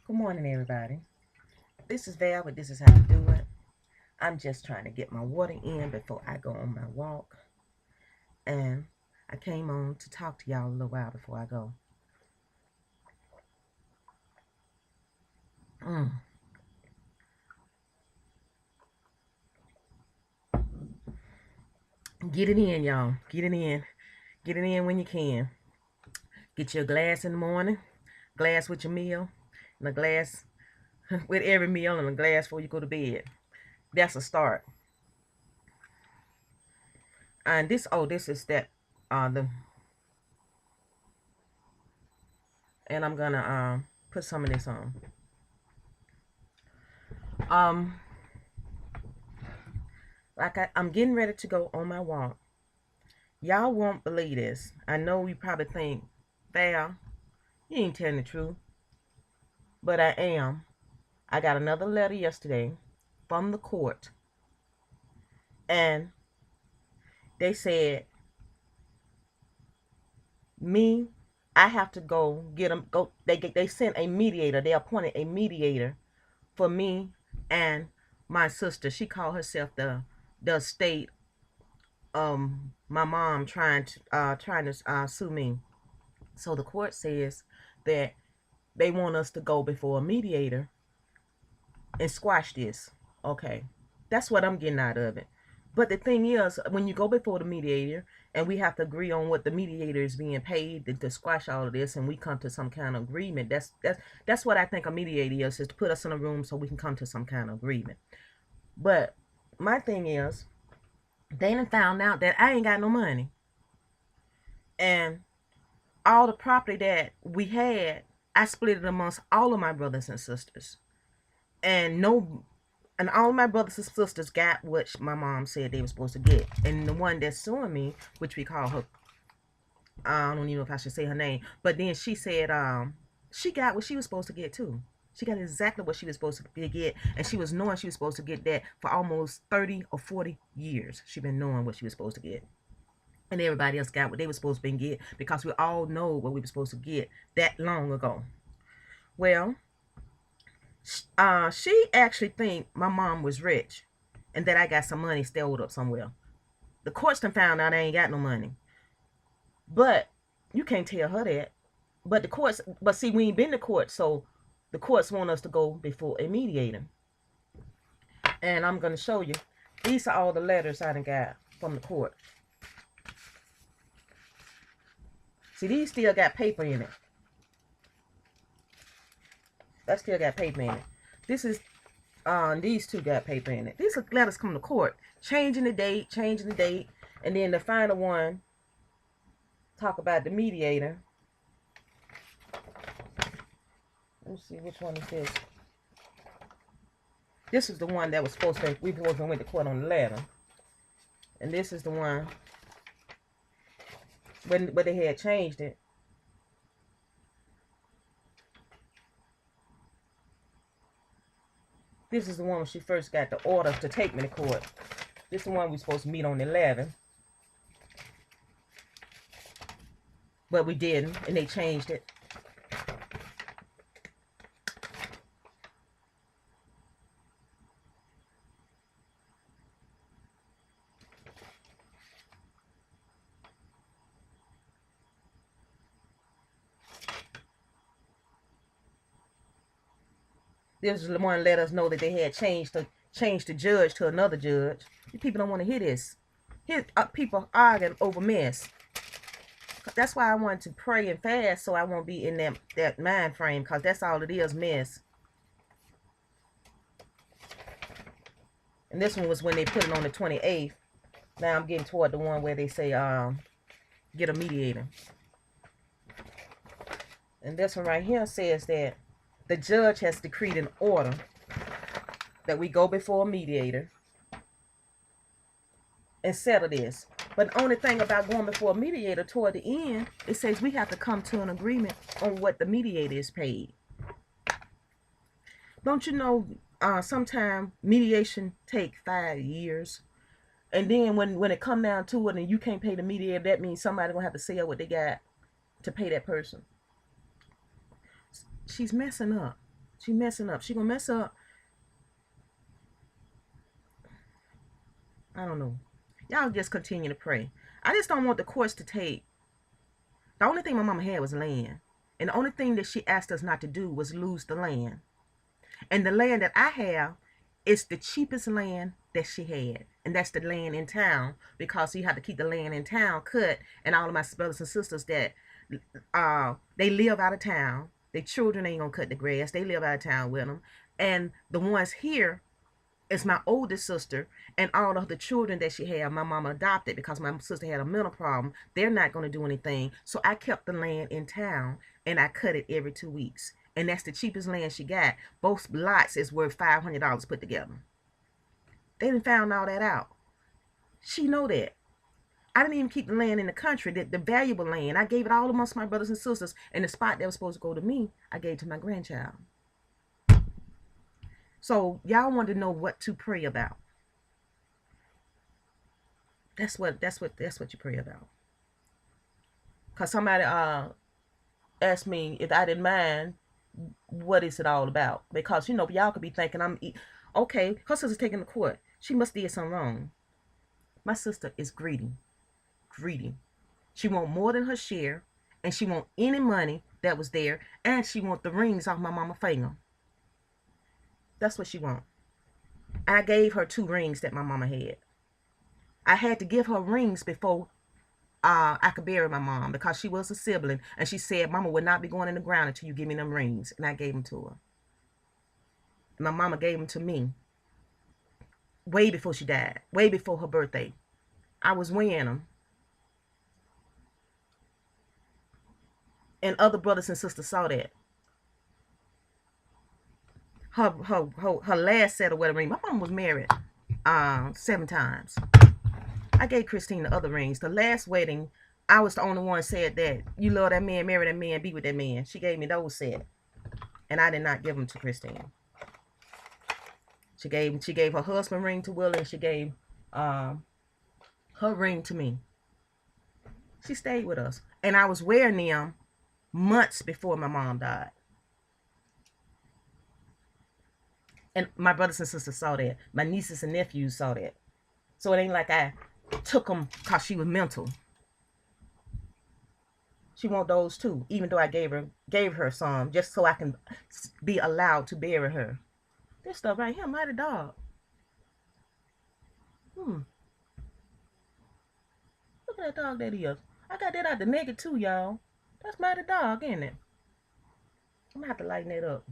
Good morning, everybody. This is Val, but this is how you do it. I'm just trying to get my water in before I go on my walk. And I came on to talk to y'all a little while before I go. Mm. Get it in, y'all. Get it in. Get it in when you can. Get your glass in the morning, glass with your meal, and a glass with every meal, and a glass before you go to bed. That's a start. And this is that, the, and I'm gonna put some of this on. Um, I'm getting ready to go on my walk. Y'all won't believe this. I know you probably think, Val, you ain't telling the truth, but I am. I got another letter yesterday from the court, and they said me, I have to go get them. Go. They sent a mediator. They appointed a mediator for me and my sister. She called herself the state. My mom trying to sue me. So the court says that they want us to go before a mediator and squash this. Okay. That's what I'm getting out of it. But the thing is, when you go before the mediator and we have to agree on what the mediator is being paid to squash all of this, and we come to some kind of agreement, that's what I think a mediator is to put us in a room so we can come to some kind of agreement. But my thing is, they done found out that I ain't got no money. And all the property that we had, I split it amongst all of my brothers and sisters. And no, and all my brothers and sisters got what my mom said they were supposed to get. And the one that's suing me, which we call her, I don't even know if I should say her name, but then she said she got what she was supposed to get too. She got exactly what she was supposed to get, and she was knowing she was supposed to get that for almost 30 or 40 years. She been knowing what she was supposed to get. And everybody else got what they were supposed to get because we all know what we were supposed to get that long ago. Well, she actually think my mom was rich and that I got some money stored up somewhere. The courts done found out I ain't got no money. But you can't tell her that. But the courts, but see, we ain't been to court, so the courts want us to go before a mediator. And I'm going to show you. These are all the letters I done got from the court. See, these still got paper in it. That still got paper in it. This is, these two got paper in it. These are letters come to court. Changing the date. And then the final one, talk about the mediator. Let me see which one is this. This is the one that was supposed to, we supposed to went to court on the letter. And this is the one when they had changed it. This is the one when she first got the order to take me to court. This is the one we supposed to meet on the 11th. But we didn't, and they changed it. This is the one let us know that they had changed the judge to another judge. These people don't want to hear this. Here, people arguing over mess. That's why I wanted to pray and fast so I won't be in that mind frame, because that's all it is, mess. And this one was when they put it on the 28th. Now I'm getting toward the one where they say get a mediator. And this one right here says that the judge has decreed an order that we go before a mediator and settle this. But the only thing about going before a mediator, toward the end, it says we have to come to an agreement on what the mediator is paid. Don't you know, sometimes mediation take 5 years? And then when it come down to it and you can't pay the mediator, that means somebody gonna have to sell what they got to pay that person. She's messing up. She messing up. She gonna mess up. I don't know. Y'all just continue to pray. I just don't want the courts to take. The only thing my mama had was land. And the only thing that she asked us not to do was lose the land. And the land that I have is the cheapest land that she had. And that's the land in town, because you have to keep the land in town cut. And all of my brothers and sisters that they live out of town. Their children ain't gonna cut the grass. They live out of town with them. And the ones here is my oldest sister, and all of the children that she had, my mama adopted because my sister had a mental problem. They're not going to do anything. So I kept the land in town, and I cut it every 2 weeks. And that's the cheapest land she got. Both lots is worth $500 put together. They didn't found all that out. She know that. I didn't even keep the land in the country, the valuable land. I gave it all amongst my brothers and sisters, and the spot that was supposed to go to me, I gave to my grandchild. So y'all want to know what to pray about. That's what you pray about. Cause somebody asked me if I didn't mind, what is it all about? Because y'all could be thinking okay, her sister's taking the court. She must did something wrong. My sister is greedy. She want more than her share, and she want any money that was there, and she want the rings off my mama finger. That's what she want. I gave her 2 rings that my mama had. I had to give her rings before I could bury my mom, because she was a sibling, and she said mama would not be going in the ground until you give me them rings, and I gave them to her. And my mama gave them to me way before she died, way before her birthday. I was wearing them. And other brothers and sisters saw that. Her last set of wedding ring. My mom was married 7 times. I gave Christine the other rings. The last wedding, I was the only one said that you love that man, marry that man, be with that man. She gave me those set, and I did not give them to Christine. She gave her husband ring to Willie, and she gave her ring to me. She stayed with us, and I was wearing them months before my mom died. And my brothers and sisters saw that. My nieces and nephews saw that. So it ain't like I took them because she was mental. She want those too, even though I gave her some just so I can be allowed to bury her. This stuff right here, Mighty Dog. Look at that dog that is. I got that out the naked too, y'all. That's Mighty Dog, ain't it? I'm gonna have to lighten it up.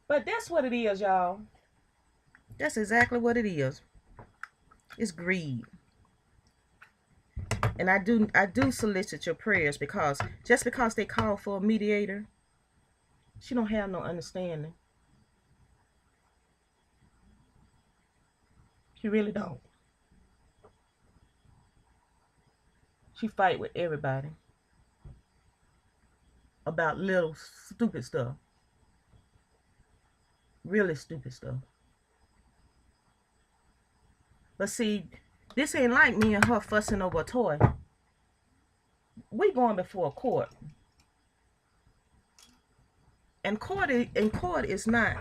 But that's what it is, y'all. That's exactly what it is. It's greed. And I do solicit your prayers, because just because they call for a mediator, she don't have no understanding. She really don't. She fight with everybody about little stupid stuff. Really stupid stuff. But see, this ain't like me and her fussing over a toy. We going before a court. And court is not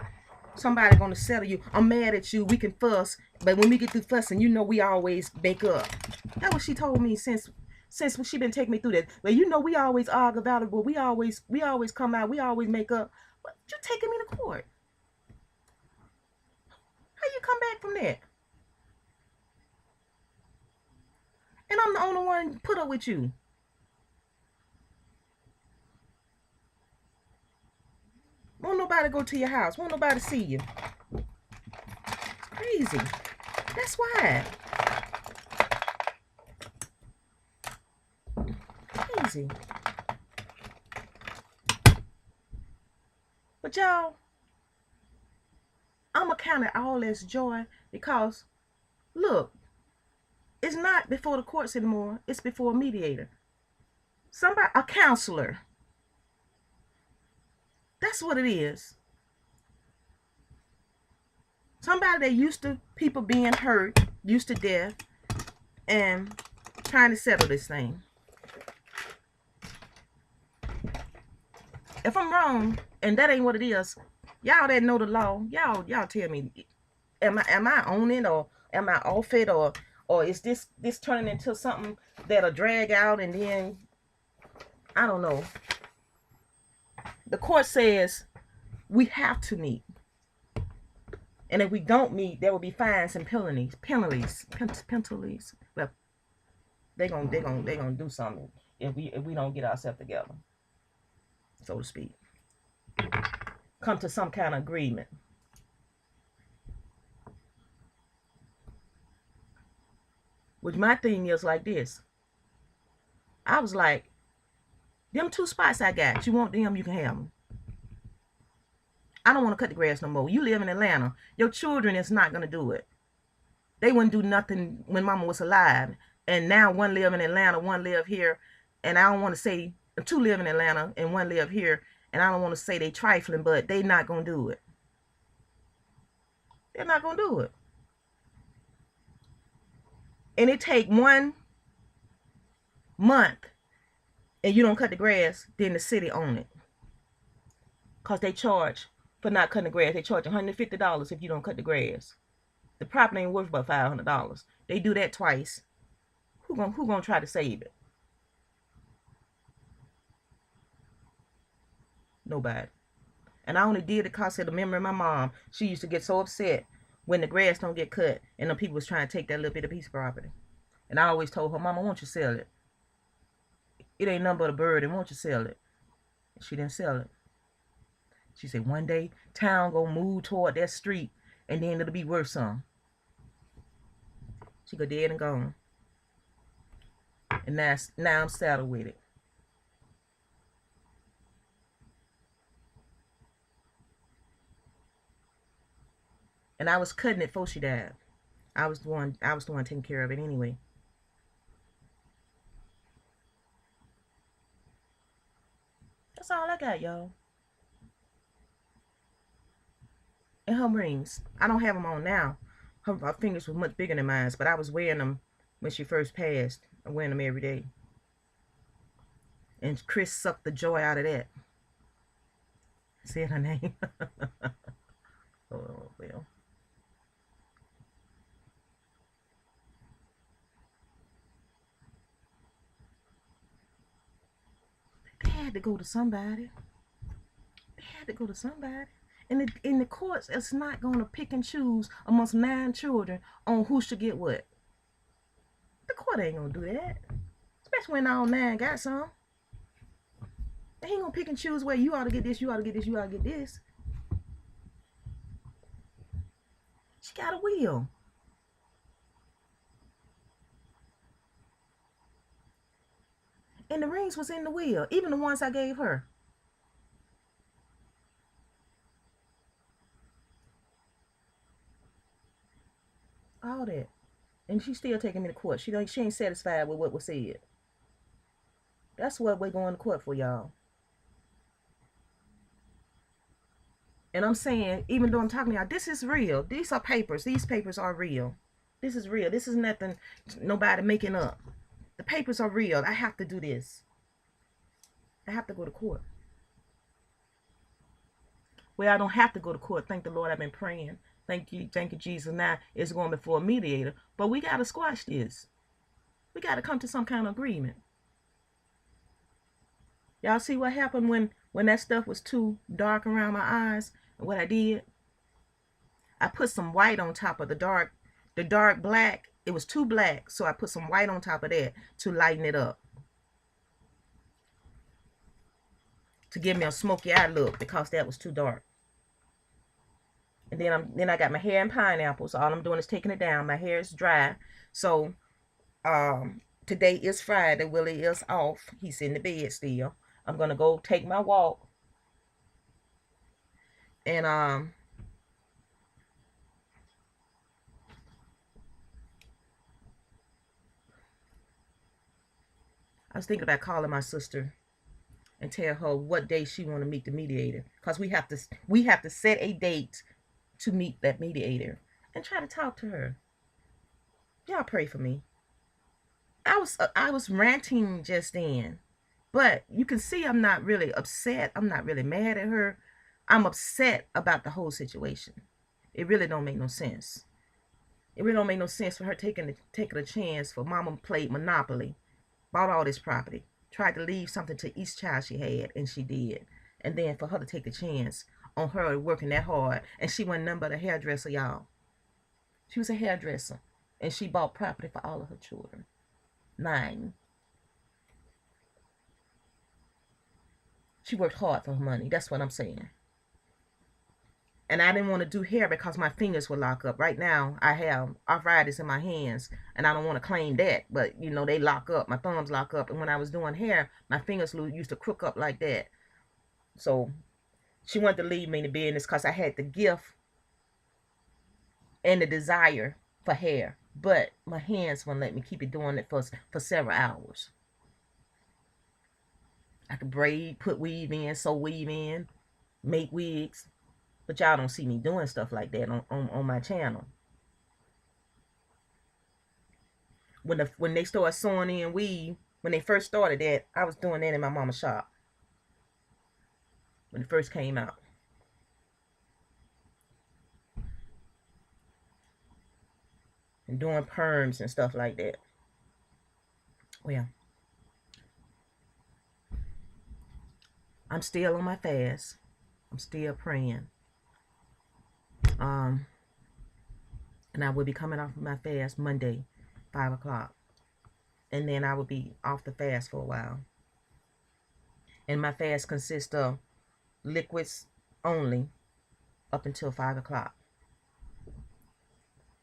somebody gonna settle you. I'm mad at you, we can fuss, but when we get through fussing, we always make up. That's what she told me since she been taking me through that. Well, we always argue about it, but we always come out, we always make up. But you taking me to court? How you come back from that? And I'm the only one put up with you. Won't nobody go to your house. Won't nobody see you. It's crazy. That's why. Crazy. But y'all, I'm going to count it all as joy, because, look, it's not before the courts anymore. It's before a mediator. A counselor. That's what it is. Somebody that used to people being hurt, used to death, and trying to settle this thing. If I'm wrong and that ain't what it is, y'all that know the law, y'all tell me, am I on it, or am I off it, or is this turning into something that'll drag out, and then I don't know. The court says we have to meet, and if we don't meet, there will be fines and penalties. Well, they gonna do something if we don't get ourselves together, so to speak. Come to some kind of agreement. Which my thing is like this. I was like, them 2 spots I got, you want them, you can have them. I don't want to cut the grass no more. You live in Atlanta. Your children is not going to do it. They wouldn't do nothing when mama was alive. And now one live in Atlanta, one live here. And I don't want to say 2 live in Atlanta and one live here. And I don't want to say they trifling, but they not going to do it. They're not going to do it. And it take 1 month and you don't cut the grass, then the city own it. Because they charge for not cutting the grass. They charge $150 if you don't cut the grass. The property ain't worth about $500. They do that twice. Who gonna try to save it? Nobody. And I only did it because of the memory of my mom. She used to get so upset when the grass don't get cut and the people was trying to take that little bit of piece of property. And I always told her, Mama, won't you sell it? It ain't nothing but a bird, and won't you sell it? She didn't sell it. She said, one day, town gonna move toward that street, and then it'll be worth some. She go dead and gone. And now I'm saddled with it. And I was cutting it before she died. I was the one taking care of it anyway. That's all I got, y'all. And her rings. I don't have them on now. Her fingers were much bigger than mine, but I was wearing them when she first passed. I'm wearing them every day. And Chris sucked the joy out of that. Said her name. Oh, well. They had to go to somebody. They had to go to somebody. And in the courts, it's not going to pick and choose amongst 9 children on who should get what. The court ain't going to do that. Especially when all 9 got some. They ain't going to pick and choose where you ought to get this, you ought to get this, you ought to get this. She got a will. And the rings was in the will. Even the ones I gave her. All that. And she's still taking me to court. She ain't satisfied with what was said. That's what we're going to court for, y'all. And I'm saying, even though I'm talking to y'all, this is real. These are papers. These papers are real. This is real. This is nothing nobody making up. The papers are real. I have to do this. I have to go to court. Well, I don't have to go to court. Thank the Lord, I've been praying. Thank you, Jesus. Now it's going before a mediator. But we got to squash this. We got to come to some kind of agreement. Y'all see what happened when that stuff was too dark around my eyes? And what I did? I put some white on top of the dark black. It was too black, so I put some white on top of that to lighten it up. To give me a smoky eye look, because that was too dark. And then I got my hair in pineapple, so all I'm doing is taking it down. My hair is dry. So today is Friday. Willie is off. He's in the bed still. I'm gonna go take my walk. And I was thinking about calling my sister and tell her what day she want to meet the mediator, because we have to set a date to meet that mediator and try to talk to her. Y'all pray for me. I was ranting just then, But you can see I'm not really upset. I'm not really mad at her. I'm upset about the whole situation. It really don't make no sense. It really don't make no sense for her taking a chance for mama played Monopoly, bought all this property, tried to leave something to each child she had, and she did. And then for her to take a chance on her working that hard, and she wasn't nothing but a hairdresser, y'all. She was a hairdresser, and she bought property for all of her children. 9. She worked hard for her money. That's what I'm saying. And I didn't want to do hair because my fingers would lock up. Right now, I have arthritis in my hands, and I don't want to claim that. But, you know, they lock up. My thumbs lock up. And when I was doing hair, my fingers used to crook up like that. So she wanted to leave me in the business because I had the gift and the desire for hair. But my hands wouldn't let me keep it doing it for several hours. I could braid, put weave in, sew weave in, make wigs. But y'all don't see me doing stuff like that on my channel. When they started sewing in weave, when they first started that, I was doing that in my mama's shop. When it first came out. And doing perms and stuff like that. Well, I'm still on my fast. I'm still praying. And I will be coming off of my fast Monday, 5 o'clock. And then I will be off the fast for a while. And my fast consists of liquids only up until 5 o'clock.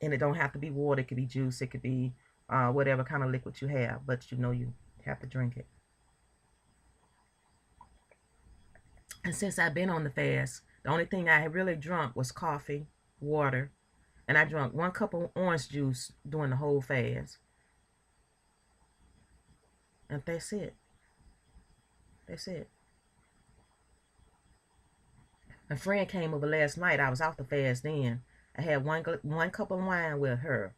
And it don't have to be water. It could be juice. It could be whatever kind of liquid you have. But you know you have to drink it. And since I've been on the fast, the only thing I had really drunk was coffee, water, and I drank 1 cup of orange juice during the whole fast. And that's it. That's it. A friend came over last night. I was off the fast then. I had one cup of wine with her,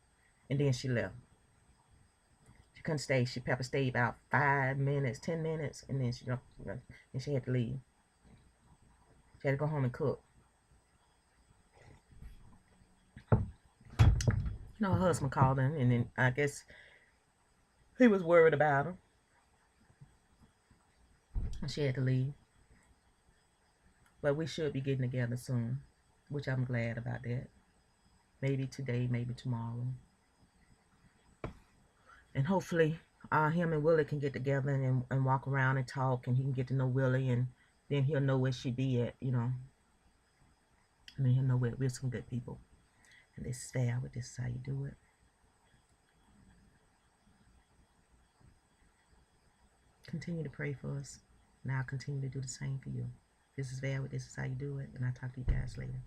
and then she left. She couldn't stay. She probably stayed about 5 minutes, 10 minutes, and then she had to leave. She had to go home and cook. You know, her husband called in, and then I guess he was worried about her. And she had to leave. But we should be getting together soon, which I'm glad about that. Maybe today, maybe tomorrow. And hopefully him and Willie can get together and walk around and talk, and he can get to know Willie, and then he'll know where she be at, you know. And then he'll know we're some good people. And this is fair, but this is how you do it. Continue to pray for us, and I'll continue to do the same for you. This is fair, but this is how you do it, and I'll talk to you guys later.